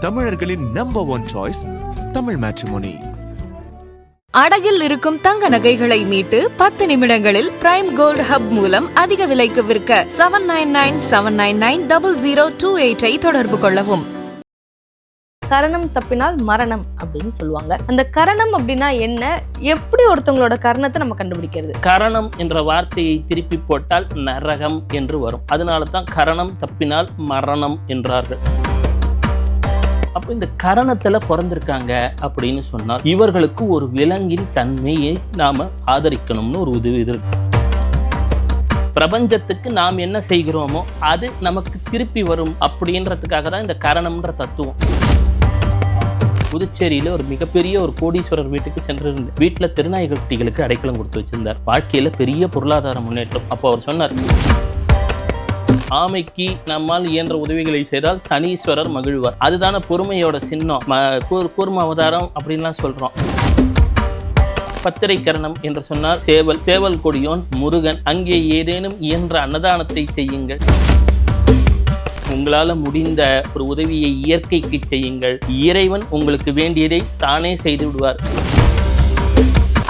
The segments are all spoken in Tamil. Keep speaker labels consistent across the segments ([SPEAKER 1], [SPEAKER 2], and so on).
[SPEAKER 1] தமிழர்களின் நம்பர் 1 சாய்ஸ் தமிழ் மேட்ரிமோனி.
[SPEAKER 2] அடகில் இருக்கும் தங்க நகைகளை மீட்டு 10 நிமிடங்களில் பிரைம் கோல்ட் ஹப் மூலம் அதிக விலைக்கு விற்க 7997990028 தொடர்பு கொள்ளவும்.
[SPEAKER 3] கரணம் தப்பினால் மரணம் அப்படின்னு சொல்லுவாங்க. அந்த கரணம் அப்படின்னா என்ன, எப்படி ஒருத்தவங்களோட கரணத்தை நம்ம கண்டுபிடிக்கிறது?
[SPEAKER 4] கரணம் என்ற வார்த்தையை திருப்பி போட்டால் நரகம் என்று வரும். அதனால தான் கரணம் தப்பினால் மரணம் என்றார்கள். அப்போ இந்த கரணத்துல பிறந்திருக்காங்க அப்படின்னு சொன்னால் இவர்களுக்கு ஒரு விலங்கின் தன்மையை நாம ஆதரிக்கணும்னு ஒரு உதவி இருக்கு. பிரபஞ்சத்துக்கு நாம் என்ன செய்கிறோமோ அது நமக்கு திருப்பி வரும் அப்படின்றதுக்காக தான் இந்த கரணம்ன்ற தத்துவம். புதுச்சேரியில ஒரு மிகப்பெரிய ஒரு கோடீஸ்வரர் வீட்டுக்கு சென்றிருந்தார். வீட்டுல திருநாய்க்குட்டிகளுக்கு அடைக்கலம் கொடுத்து வச்சிருந்தார். வாழ்க்கையில பெரிய பொருளாதார முன்னேற்றம். அப்போ அவர் சொன்னார், ஆமைக்கு நம்மால் இயன்ற உதவிகளை செய்தால் சனீஸ்வரர் மகிழ்வார். அதுதான பொறுமையோட சின்னம். கூர்ம அவதாரம் அப்படின்லாம் சொல்றோம். பத்திரை கரணம் என்று சொன்னால் சேவல் கொடியோன் முருகன். அங்கே ஏதேனும் இயன்ற அன்னதானத்தை செய்யுங்கள். உங்களால் முடிந்த ஒரு உதவியை இயற்கைக்கு செய்யுங்கள். இறைவன் உங்களுக்கு வேண்டியதை தானே செய்து விடுவார்.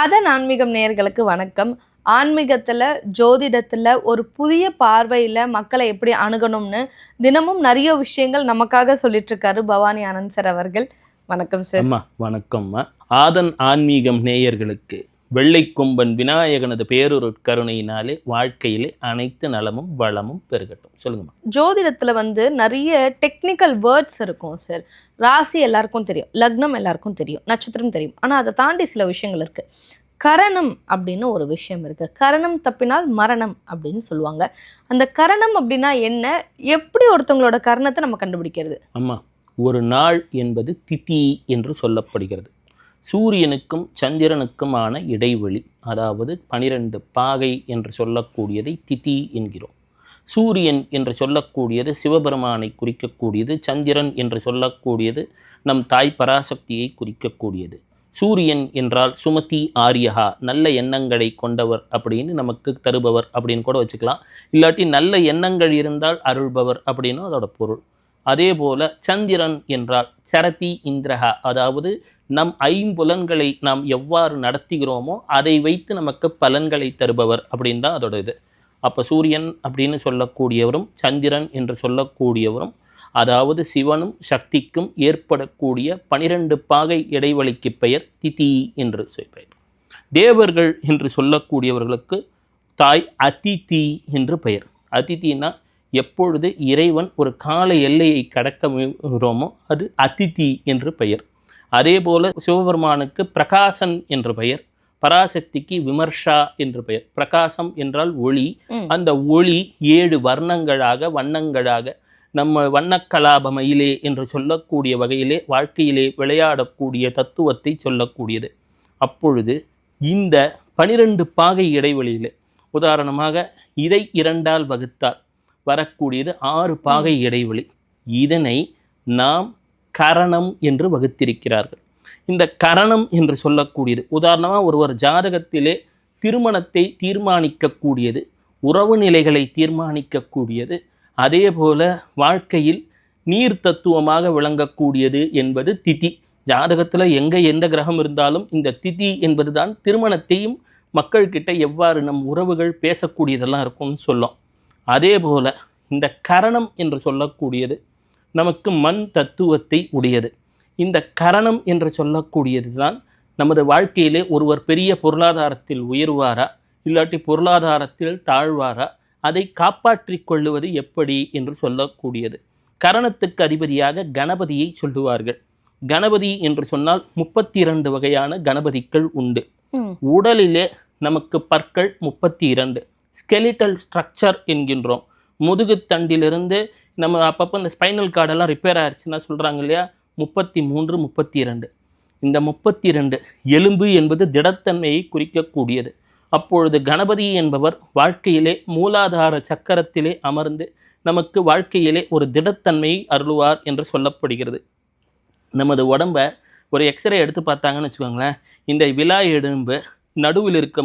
[SPEAKER 3] அதன் ஆன்மீகம் நேயர்களுக்கு வணக்கம். ஆன்மீகத்துல ஜோதிடத்துல ஒரு புதிய பார்வையில மக்களை எப்படி அணுகணும்னு தினமும் நிறைய விஷயங்கள் நமக்காக சொல்லிட்டு இருக்காரு பவானி ஆனந்த் சார் அவர்கள். வணக்கம் சார்.
[SPEAKER 4] அம்மா வணக்கம்மா. ஆதன் ஆன்மீகம் நேயர்களுக்கு வெள்ளை கொம்பன் விநாயகனது பேரொரு கருணையினாலே வாழ்க்கையிலே அனைத்து நலமும் வளமும் பெருகட்டும். சொல்லுங்கம்மா.
[SPEAKER 3] ஜோதிடத்துல நிறைய டெக்னிக்கல் வேர்ட்ஸ் இருக்கும் சார். ராசி எல்லாருக்கும் தெரியும், லக்னம் எல்லாருக்கும் தெரியும், நட்சத்திரம் தெரியும். ஆனா அதை தாண்டி சில விஷயங்கள் இருக்கு. கரணம் அப்படின்னு ஒரு விஷயம் இருக்கு. கரணம் தப்பினால் மரணம் அப்படின்னு சொல்லுவாங்க. அந்த கரணம் அப்படின்னா என்ன, எப்படி ஒருத்தவங்களோட கரணத்தை நம்ம கண்டுபிடிக்கிறது?
[SPEAKER 4] அம்மா, ஒரு நாள் என்பது திதி என்று சொல்லப்படுகிறது. சூரியனுக்கும் சந்திரனுக்குமான இடைவெளி, அதாவது 12 பாகை என்று சொல்லக்கூடியதை திதி என்கிறோம். சூரியன் என்று சொல்லக்கூடியது சிவபெருமானை குறிக்கக்கூடியது. சந்திரன் என்று சொல்லக்கூடியது நம் தாய் பராசக்தியை குறிக்கக்கூடியது. சூரியன் என்றால் சுமதி ஆரியகா, நல்ல எண்ணங்களை கொண்டவர் அப்படின்னு நமக்கு தருபவர் அப்படின்னு கூட வச்சுக்கலாம். இல்லாட்டி நல்ல எண்ணங்கள் இருந்தால் அருள்பவர் அப்படின்னு அதோட பொருள். அதே போல சந்திரன் என்றால் சரதி இந்திரஹா, அதாவது நம் ஐம்புலன்களை நாம் எவ்வாறு நடத்துகிறோமோ அதை வைத்து நமக்கு பலன்களை தருபவர் அப்படின்னு தான் அதோட இது. அப்போ சூரியன் அப்படின்னு சொல்லக்கூடியவரும் சந்திரன் என்று சொல்லக்கூடியவரும், அதாவது சிவனும் சக்திக்கும் ஏற்படக்கூடிய 12 பாகை இடைவெளிக்கு பெயர் திதி என்று பெயர். தேவர்கள் என்று சொல்லக்கூடியவர்களுக்கு தாய் அதிதி என்று பெயர். அதிதினா எப்பொழுது இறைவன் ஒரு கால எல்லையை கடக்கிறோமோ அது அதிதி என்று பெயர். அதே போல சிவபெருமானுக்கு பிரகாசன் என்று பெயர். பராசக்திக்கு விமர்ஷா என்று பெயர். பிரகாசம் என்றால் ஒளி. அந்த ஒளி 7 வண்ணங்களாக நம்ம வண்ணக்கலாபமயிலே என்று சொல்லக்கூடிய வகையிலே வாழ்க்கையிலே விளையாடக்கூடிய தத்துவத்தை சொல்லக்கூடியது. அப்பொழுது இந்த 12 பாகை இடைவெளியில் உதாரணமாக இதை 2ஆல் வகுத்தால் வரக்கூடியது 6 பாகை இடைவெளி. இதனை நாம் கரணம் என்று வகுத்திருக்கிறார்கள். இந்த கரணம் என்று சொல்லக்கூடியது உதாரணமாக ஒருவர் ஜாதகத்திலே திருமணத்தை தீர்மானிக்கக்கூடியது, உறவு நிலைகளை தீர்மானிக்கக்கூடியது, அதே போல வாழ்க்கையில் நீர் தத்துவமாக விளங்கக்கூடியது என்பது திதி. ஜாதகத்தில் எந்த கிரகம் இருந்தாலும் இந்த திதி என்பது தான் திருமணத்தையும் மக்கள்கிட்ட எவ்வாறு நம் உறவுகள் பேசக்கூடியதெல்லாம் இருக்கும்னு சொல்லும். அதே போல் இந்த கரணம் என்று சொல்லக்கூடியது நமக்கு மண் தத்துவத்தை உடையது. இந்த கரணம் என்று சொல்லக்கூடியது தான் நமது வாழ்க்கையிலே ஒருவர் பெரிய பொருளாதாரத்தில் உயர்வாரா இல்லாட்டி பொருளாதாரத்தில் தாழ்வாரா, அதை காப்பாற்றி கொள்ளுவது எப்படி என்று சொல்லக்கூடியது. கரணத்துக்கு அதிபதியாக கணபதியை சொல்லுவார்கள். கணபதி என்று சொன்னால் 32 வகையான கணபதிகள் உண்டு. உடலிலே நமக்கு பற்கள் 32, ஸ்கெலிட்டல் ஸ்ட்ரக்சர் என்கின்றோம். முதுகுத்தண்டிலிருந்து நம்ம அப்பப்போ இந்த ஸ்பைனல் கார்டெல்லாம் ரிப்பேர் ஆயிடுச்சுன்னா சொல்கிறாங்க இல்லையா, 33, 32. இந்த 32 எலும்பு என்பது திடத்தன்மையை குறிக்கக்கூடியது. அப்பொழுது கணபதி என்பவர் வாழ்க்கையிலே மூலாதார சக்கரத்திலே அமர்ந்து நமக்கு வாழ்க்கையிலே ஒரு திடத்தன்மையை அருள்வார் என்று சொல்லப்படுகிறது. நமது உடம்பை ஒரு எக்ஸ்ரே எடுத்து பார்த்தாங்கன்னு வச்சுக்கோங்களேன், இந்த விலா எலும்பு நடுவில் இருக்க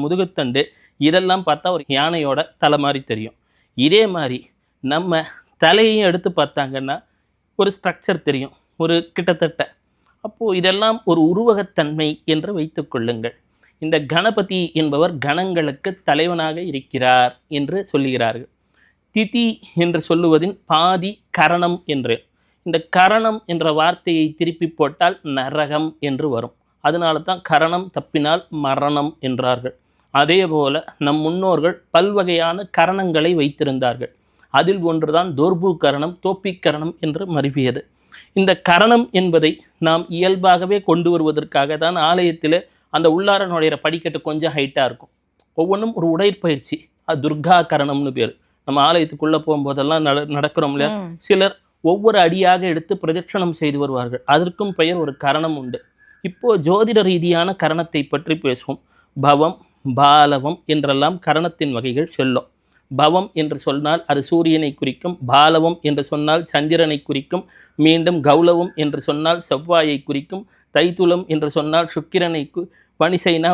[SPEAKER 4] முதுகுத்தண்டு இதெல்லாம் பார்த்தா ஒரு யானையோட தலை மாதிரி தெரியும். இதே மாதிரி நம்ம தலையையும் எடுத்து பார்த்தாங்கன்னா ஒரு ஸ்ட்ரக்சர் தெரியும், ஒரு கிட்டத்தட்ட. அப்போது இதெல்லாம் ஒரு உருவகத்தன்மை என்று வைத்துக்கொள்ளுங்கள். இந்த கணபதி என்பவர் கணங்களுக்கு தலைவனாக இருக்கிறார் என்று சொல்லுகிறார்கள். திதி என்று சொல்லுவதின் பாதி கரணம் என்று. இந்த கரணம் என்ற வார்த்தையை திருப்பி போட்டால் நரகம் என்று வரும். அதனால தான் கரணம் தப்பினால் மரணம் என்றார்கள். அதே போல நம் முன்னோர்கள் பல்வகையான கரணங்களை வைத்திருந்தார்கள். அதில் ஒன்றுதான் தோர்பு கரணம், தோப்பிக்கரணம் என்று மருவியது. இந்த கரணம் என்பதை நாம் இயல்பாகவே கொண்டு வருவதற்காக தான் ஆலயத்தில் அந்த உள்ளார நுழையிற படிக்கட்டு கொஞ்சம் ஹைட்டாக இருக்கும். ஒவ்வொன்றும் ஒரு உடற்பயிற்சி. அது துர்கா கரணம்னு பேர். நம்ம ஆலயத்துக்குள்ளே போகும்போதெல்லாம் நடக்கிறோம் இல்லையா, சிலர் ஒவ்வொரு அடியாக எடுத்து பிரதட்சணம் செய்து வருவார்கள். அதற்கும் பெயர் ஒரு கரணம் உண்டு. இப்போது ஜோதிட ரீதியான கரணத்தை பற்றி பேசுவோம். பவம், பாலவம் என்றெல்லாம் கரணத்தின் வகைகள் சொல்லும். பவம் என்று சொன்னால் அது சூரியனை குறிக்கும், பாலவம் என்று சொன்னால் சந்திரனை குறிக்கும், மீண்டும் கௌலவம் என்று சொன்னால் செவ்வாயை குறிக்கும், தைத்துளம் என்று சொன்னால் சுக்கிரனை பனிசைனா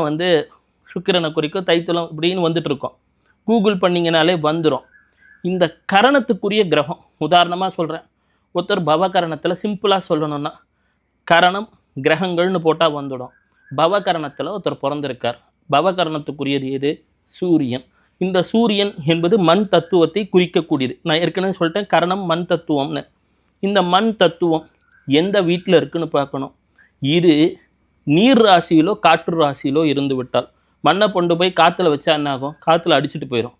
[SPEAKER 4] சுக்கிரனை குறிக்கும், தைத்துளம் இப்படின்னு வந்துட்டுருக்கோம். கூகுள் பண்ணிங்கனாலே வந்துடும். இந்த கரணத்துக்குரிய கிரகம் உதாரணமாக சொல்கிறேன். ஒருத்தர் பவகரணத்தில் சிம்பிளாக சொல்லணும்னா கரணம் கிரகங்கள்னு போட்டால் வந்துடும். பவகரணத்தில் ஒருத்தர் பிறந்திருக்கார். பவகரணத்துக்குரியது எது? சூரியன். இந்த சூரியன் என்பது மண் தத்துவத்தை குறிக்கக்கூடியது. நான் ஏற்கனவே சொல்லிட்டேன், கரணம் மண் தத்துவம்னு. இந்த மண் தத்துவம் எந்த வீட்டில் இருக்குன்னு பார்க்கணும். இது நீர் ராசியிலோ காற்று ராசியிலோ இருந்து விட்டால் மண்ணை கொண்டு போய் காற்றுல வச்சா என்ன ஆகும்? காற்றுல அடிச்சுட்டு போயிடும்.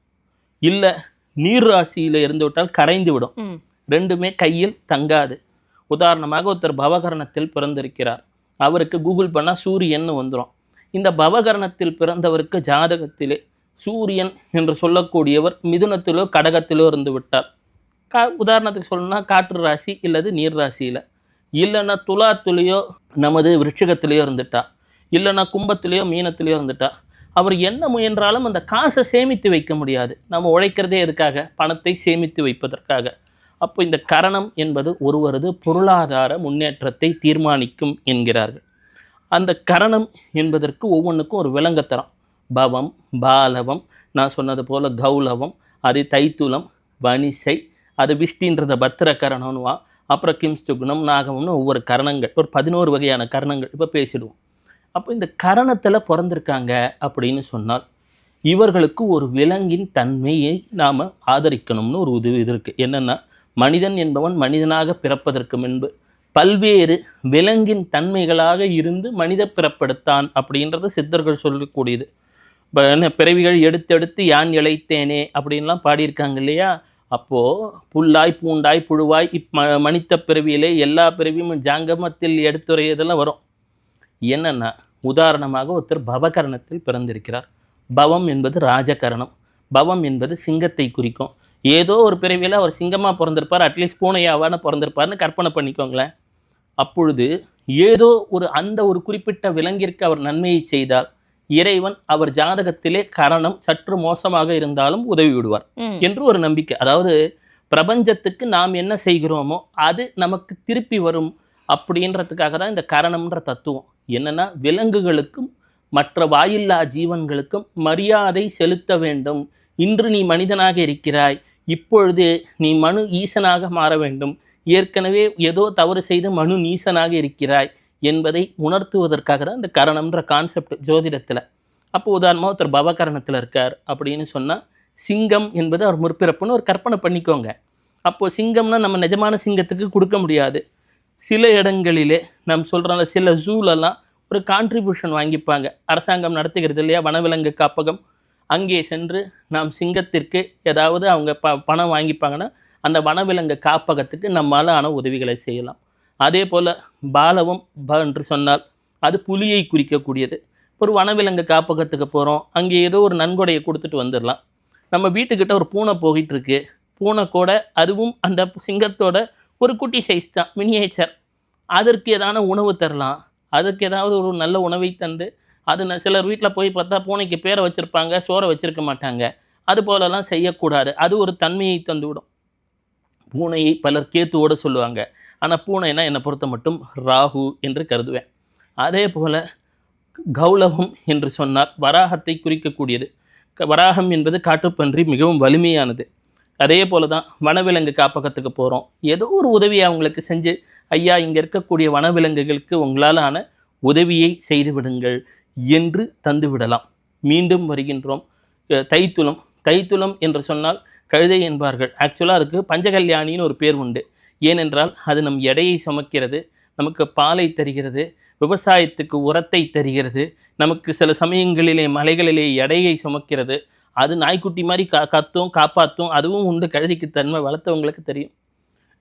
[SPEAKER 4] இல்லை நீர் ராசியில் இருந்து விட்டால் கரைந்து விடும். ரெண்டுமே கையில் தங்காது. உதாரணமாக ஒருத்தர் பவகரணத்தில் பிறந்திருக்கிறார். அவருக்கு கூகுள் பண்ணால் சூரியன் வந்துடும். இந்த பவகரணத்தில் பிறந்தவருக்கு ஜாதகத்திலே சூரியன் என்று சொல்லக்கூடியவர் மிதுனத்திலோ கடகத்திலோ இருந்து விட்டார். உதாரணத்துக்கு சொல்லணும்னா காற்று ராசி இல்லது நீர் ராசியில், இல்லைன்னா துலாத்துலேயோ நமது விருட்சிகத்திலேயோ இருந்துட்டா, இல்லைன்னா கும்பத்திலேயோ மீனத்திலேயோ இருந்துட்டா, அவர் என்ன முயன்றாலும் அந்த காசை சேமித்து வைக்க முடியாது. நம்ம உழைக்கிறதே எதுக்காக? பணத்தை சேமித்து வைப்பதற்காக. அப்போ இந்த கரணம் என்பது ஒருவரது பொருளாதார முன்னேற்றத்தை தீர்மானிக்கும் என்கிறார்கள். அந்த கரணம் என்பதற்கு ஒவ்வொன்றுக்கும் ஒரு விளங்கத்தரம். பவம், பாலவம், நான் சொன்னது போல் கௌலவம், அது தைத்துளம், வனிசை, அது விஷ்டின்றத பத்திர கரணம்னுவா, அப்புறம் கிம்ஸ்துகுணம், நாகம்னு ஒவ்வொரு கரணங்கள், ஒரு 11 வகையான கரணங்கள் இப்போ பேசிடுவோம். அப்போ இந்த கரணத்தில் பிறந்திருக்காங்க அப்படின்னு சொன்னால் இவர்களுக்கு ஒரு விலங்கின் தன்மையை நாம் ஆதரிக்கணும்னு ஒரு இது இருக்குது. என்னென்னா, மனிதன் என்பவன் மனிதனாக பிறப்பதற்கு முன்பு பல்வேறு விலங்கின் தன்மைகளாக இருந்து மனித பிறப்பெடுத்தான் அப்படின்றது சித்தர்கள் சொல்லக்கூடியது. பிறவிகள் எடுத்தெடுத்து யான் இழைத்தேனே அப்படின்லாம் பாடியிருக்காங்க இல்லையா. அப்போது புல்லாய் பூண்டாய் புழுவாய் மனித பிறவியிலே எல்லா பிறவியும் ஜாங்கமத்தில் எடுத்துரையதெல்லாம் வரும். என்னென்னா, உதாரணமாக ஒருத்தர் பவகரணத்தில் பிறந்திருக்கிறார். பவம் என்பது ராஜகரணம். பவம் என்பது சிங்கத்தை குறிக்கும். ஏதோ ஒரு பிறவியில் அவர் சிங்கமாக பிறந்திருப்பார், அட்லீஸ்ட் பூனையாவான பிறந்திருப்பார்னு கற்பனை பண்ணிக்கோங்களேன். அப்பொழுது ஏதோ ஒரு குறிப்பிட்ட விலங்கிற்கு அவர் நன்மையை செய்தால் இறைவன் அவர் ஜாதகத்திலே கரணம் சற்று மோசமாக இருந்தாலும் உதவி விடுவார் என்று ஒரு நம்பிக்கை. அதாவது பிரபஞ்சத்துக்கு நாம் என்ன செய்கிறோமோ அது நமக்கு திருப்பி வரும் அப்படின்றதுக்காக தான் இந்த கரணம்ன்ற தத்துவம். என்னென்னா, விலங்குகளுக்கும் மற்ற வாயில்லா ஜீவன்களுக்கும் மரியாதை செலுத்த வேண்டும். இன்று நீ மனிதனாக இருக்கிறாய், இப்பொழுது நீ மனு ஈசனாக மாற வேண்டும். ஏற்கனவே ஏதோ தவறு செய்து மனு நீசனாக இருக்கிறாய் என்பதை உணர்த்துவதற்காக தான் இந்த கரணம்ன்ற கான்செப்ட் ஜோதிடத்தில். அப்போ உதாரணமாக ஒருத்தர் பவகரணத்தில் இருக்கார் அப்படின்னு சொன்னால் சிங்கம் என்பது அவர் முற்பிறப்புன்னு ஒரு கற்பனை பண்ணிக்கோங்க. அப்போது சிங்கம்னா நம்ம நிஜமான சிங்கத்துக்கு கொடுக்க முடியாது. சில இடங்களிலே நாம் சொல்கிறோம்ல, சில ஜூலெல்லாம் ஒரு கான்ட்ரிபியூஷன் வாங்கிப்பாங்க. அரசாங்கம் நடத்துகிறது இல்லையா வனவிலங்கு காப்பகம், அங்கே சென்று நாம் சிங்கத்திற்கு ஏதாவது அவங்க பணம் வாங்கிப்பாங்கன்னா அந்த வனவிலங்கு காப்பகத்துக்கு நம்மால் ஆன உதவிகளை செய்யலாம். அதே போல் பாலவம் என்று சொன்னால் அது புலியை குறிக்கக்கூடியது. ஒரு வனவிலங்கு காப்பகத்துக்கு போகிறோம், அங்கே ஏதோ ஒரு நன்கொடையை கொடுத்துட்டு வந்துடலாம். நம்ம வீட்டுக்கிட்ட ஒரு பூனை போயிட்டுருக்கு, பூனை கூட அதுவும் அந்த சிங்கத்தோட ஒரு குட்டி சைஸ் தான், மினியேச்சர். அதற்கு ஏதான உணவு தரலாம், அதுக்கு ஏதாவது ஒரு நல்ல உணவை தந்து, அது சிலர் வீட்டில் போய் பார்த்தா பூனைக்கு பேரை வச்சுருப்பாங்க, சோறை வச்சுருக்க மாட்டாங்க. அது போலலாம் செய்யக்கூடாது. அது ஒரு தன்மையை தந்துவிடும். பூனையை பலர் கேத்துவோடு சொல்லுவாங்க, ஆனால் பூனைனா என்னை பொறுத்த மட்டும் ராகு என்று கருதுவேன். அதே போல் கௌலவம் என்று சொன்னால் வராகத்தை குறிக்கக்கூடியது. வராகம் என்பது காட்டுப்பன்றி, மிகவும் வலிமையானது. அதே போல தான் வனவிலங்கு காப்பகத்துக்கு போகிறோம், ஏதோ ஒரு உதவியை அவங்களுக்கு செஞ்சு, ஐயா இங்கே இருக்கக்கூடிய வனவிலங்குகளுக்கு உங்களால் ஆன உதவியை செய்து விடுங்கள் என்று தந்து விடலாம். மீண்டும் வருகின்றோம். தைத்துளம். தைத்துளம் என்று சொன்னால் கழுதை என்பார்கள். ஆக்சுவலாக அதுக்கு பஞ்சகல்யாணின்னு ஒரு பேர் உண்டு. ஏனென்றால் அது நம் எடையை சுமக்கிறது, நமக்கு பாலை தருகிறது, விவசாயத்துக்கு உரத்தை தருகிறது, நமக்கு சில சமயங்களிலே மலைகளிலே எடையை சுமக்கிறது. அது நாய்க்குட்டி மாதிரி கத்தும் காப்பாற்றும். அதுவும் உண்டு. கழுதைக்கு தன்மை வளர்த்தவங்களுக்கு தெரியும்.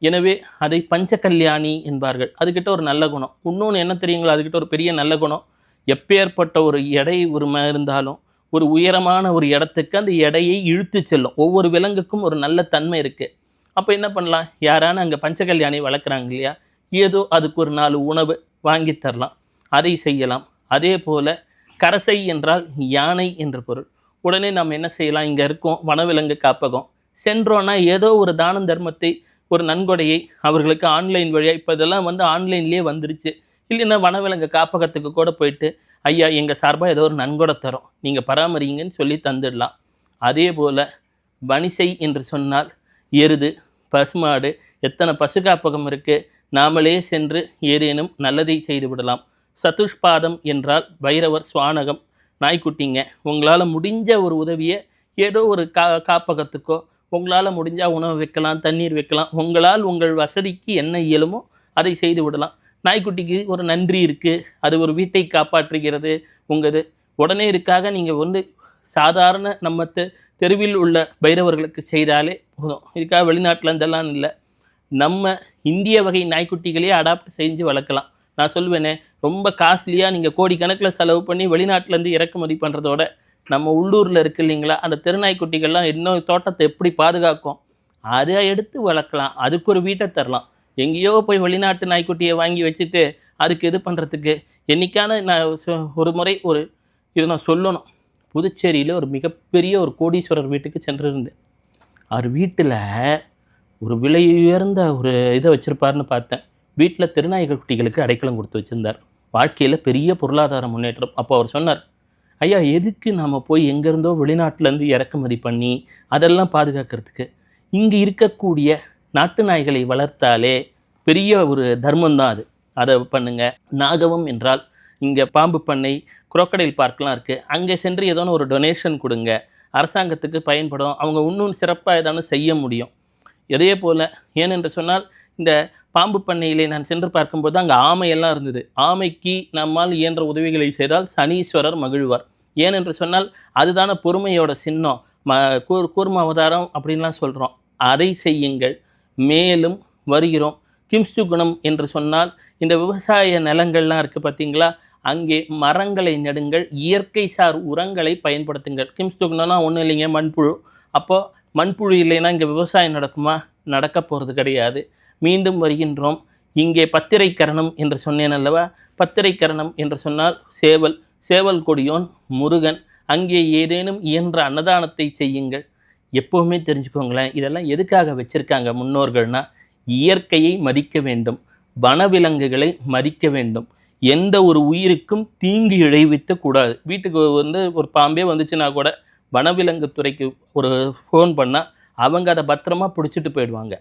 [SPEAKER 4] எனவே அதை பஞ்சகல்யாணி என்பார்கள். அதுக்கிட்ட ஒரு நல்ல குணம். இன்னொன்று என்ன தெரியுங்களா, அதுக்கிட்ட ஒரு பெரிய நல்ல குணம், எப்பேற்பட்ட ஒரு எடை இருந்தாலும் ஒரு உயரமான ஒரு இடத்துக்கு அந்த எடையை இழுத்து செல்லும். ஒவ்வொரு விலங்குக்கும் ஒரு நல்ல தன்மை இருக்குது. அப்போ என்ன பண்ணலாம், யாரான அங்கே பஞ்சகல்யாணி வளர்க்குறாங்க இல்லையா, ஏதோ அதுக்கு ஒரு 4 உணவு வாங்கி தரலாம், அதை செய்யலாம். அதே போல் கரசை என்றால் யானை என்ற பொருள். உடனே நம்ம என்ன செய்யலாம், இங்கே இருக்கோம் வனவிலங்கு காப்பகம், சென்றோன்னா ஏதோ ஒரு தான தர்மத்தை, ஒரு நன்கொடையை அவர்களுக்கு ஆன்லைன் வழியாக, இப்போ இதெல்லாம் ஆன்லைன்லேயே வந்துருச்சு. இல்லைன்னா வனவிலங்கு காப்பகத்துக்கு கூட போயிட்டு, ஐயா எங்கள் சார்பாக ஏதோ ஒரு நன்கொடை தரோம், நீங்கள் பராமரிங்கன்னு சொல்லி தந்துடலாம். அதே போல் வணிசை என்று சொன்னால் எருது, பசுமாடு, எத்தனை பசு காப்பகம் இருக்குது, நாமளே சென்று ஏதேனும் நல்லதை செய்து விடலாம். சதுஷ்பாதம் என்றால் பைரவர், சுவானகம், நாய்க்குட்டிங்க. உங்களால் முடிஞ்ச ஒரு உதவியை ஏதோ ஒரு காப்பகத்துக்கோ உங்களால் முடிஞ்சால் உணவு வைக்கலாம், தண்ணீர் வைக்கலாம். உங்களால் உங்கள் வசதிக்கு என்ன இயலுமோ அதை செய்து விடலாம். நாய்க்குட்டிக்கு ஒரு நன்றி இருக்குது, அது ஒரு வீட்டை காப்பாற்றுகிறது உங்களது. உடனே இதுக்காக நீங்கள் சாதாரண நம்ம தெருவில் உள்ள பைரவர்களுக்கு செய்தாலே போதும். இதுக்காக வெளிநாட்டில் இருந்தெல்லாம் இல்லை, நம்ம இந்திய வகை நாய்க்குட்டிகளே அடாப்ட் செஞ்சு வளர்க்கலாம். நான் சொல்லுவேனே, ரொம்ப காஸ்ட்லியாக நீங்கள் கோடிக்கணக்கில் செலவு பண்ணி வெளிநாட்டிலேருந்து இறக்குமதி பண்ணுறதோட நம்ம உள்ளூரில் இருக்குது இல்லைங்களா, அந்த தெருநாய்க்குட்டிகள்லாம் இன்னும் தோட்டத்தை எப்படி பாதுகாக்கும், அதை எடுத்து வளர்க்கலாம். அதுக்கு ஒரு வீட்டை தரலாம். எங்கேயோ போய் வெளிநாட்டு நாய்க்குட்டியை வாங்கி வச்சுட்டு அதுக்கு இது பண்ணுறதுக்கு. என்றைக்கான நான் ஒரு முறை இதை நான் சொல்லணும், புதுச்சேரியில் ஒரு மிகப்பெரிய ஒரு கோடீஸ்வரர் வீட்டுக்கு சென்றிருந்தேன். அவர் வீட்டில் ஒரு விலை உயர்ந்த ஒரு இதை வச்சுருப்பாருன்னு பார்த்தேன். வீட்டில் திருநாய்கள் குட்டிகளுக்கு அடைக்கலம் கொடுத்து வச்சுருந்தார். வாழ்க்கையில் பெரிய பொருளாதார முன்னேற்றம். அப்போ அவர் சொன்னார், ஐயா எதுக்கு நாம் போய் எங்கேருந்தோ வெளிநாட்டிலேருந்து இறக்குமதி பண்ணி அதெல்லாம் பாதுகாக்கிறதுக்கு, இங்கே இருக்கக்கூடிய நாட்டு நாய்களை வளர்த்தாலே பெரிய ஒரு தர்மம்தான் அது, அதை பண்ணுங்க. நாகவம் என்றால் இங்கே பாம்பு பண்ணை, குரோக்கடைல் பார்க்லாம் இருக்குது, அங்கே சென்று ஏதோ ஒரு டொனேஷன் கொடுங்க, அரசாங்கத்துக்கு பயன்படும், அவங்க இன்னும் சிறப்பாக ஏதானு செய்ய முடியும். இதே போல் ஏனென்று சொன்னால், இந்த பாம்பு பண்ணையிலே நான் சென்று பார்க்கும்போது அங்கே ஆமையெல்லாம் இருந்தது. ஆமைக்கு நம்மால் இயன்ற உதவிகளை செய்தால் சனீஸ்வரர் மகிழ்வார். ஏனென்று சொன்னால் அதுதான பொறுமையோட சின்னம், கூர்ம அவதாரம் அப்படின்லாம் சொல்கிறோம். அதை செய்யுங்கள். மேலும் வருகிறோம். கிம்ஸ்டு குணம் என்று சொன்னால் இந்த விவசாய நிலங்கள்லாம் இருக்குது பார்த்தீங்களா, அங்கே மரங்களை நடுங்கள், இயற்கை சார் உரங்களை பயன்படுத்துங்கள். கிம்ஸ்டு குணம்னா ஒன்றும் இல்லைங்க, மண்புழு. அப்போது மண்புழு இல்லைன்னா இங்கே விவசாயம் நடக்குமா? நடக்க போகிறது கிடையாது. மீண்டும் வருகின்றோம். இங்கே பத்திரை கரணம் என்று சொன்னேன் அல்லவா, பத்திரை கரணம் என்று சொன்னால் சேவல், சேவல் கொடியோன் முருகன். அங்கே ஏதேனும் இயன்ற அன்னதானத்தை செய்யுங்கள். எப்போவுமே தெரிஞ்சுக்கோங்களேன், இதெல்லாம் எதுக்காக வச்சுருக்காங்க முன்னோர்கள்னா, இயற்கையை மதிக்க வேண்டும், வனவிலங்குகளை மதிக்க வேண்டும், எந்த ஒரு உயிருக்கும் தீங்கு இழைவித்த கூடாது. வீட்டுக்கு ஒரு பாம்பே வந்துச்சுன்னா கூட வனவிலங்கு துறைக்கு ஒரு ஃபோன் பண்ணால் அவங்க அதை பத்திரமா பிடிச்சிட்டு போயிடுவாங்க.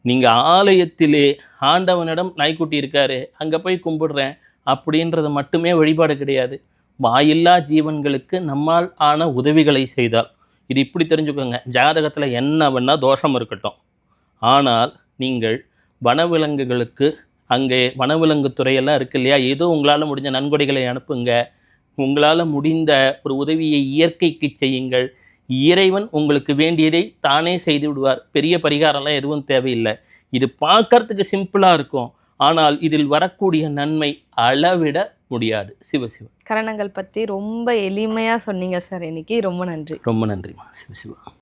[SPEAKER 4] நீங்கள் ஆலயத்திலே ஆண்டவனிடம் நாய்க்குட்டி இருக்காரு, அங்கே போய் கும்பிடுறேன் அப்படின்றது மட்டுமே வழிபாடு கிடையாது. வாயில்லா ஜீவன்களுக்கு நம்மால் ஆன உதவிகளை செய்தால், இது இப்படி தெரிஞ்சுக்கோங்க, ஜாதகத்தில் என்ன வேணால் தோஷம் இருக்கட்டும், ஆனால் நீங்கள் வனவிலங்குகளுக்கு அங்கே வனவிலங்கு துறையெல்லாம் இருக்கு இல்லையா, ஏதோ உங்களால் முடிஞ்ச நன்கொடைகளை அனுப்புங்க. உங்களால் முடிந்த ஒரு உதவியை இயற்கைக்கு செய்யுங்கள். இறைவன் உங்களுக்கு வேண்டியதை தானே செய்து விடுவார். பெரிய பரிகாரம்லாம் எதுவும் தேவையில்லை. இது பார்க்கறதுக்கு சிம்பிளாக இருக்கும், ஆனால் இதில் வரக்கூடிய நன்மை அளவிட முடியாது. சிவசிவ
[SPEAKER 3] கரணங்கள் பற்றி ரொம்ப எளிமையாக சொன்னீங்க சார். இன்னைக்கு ரொம்ப நன்றி.
[SPEAKER 4] ரொம்ப நன்றிம்மா. சிவசிவா.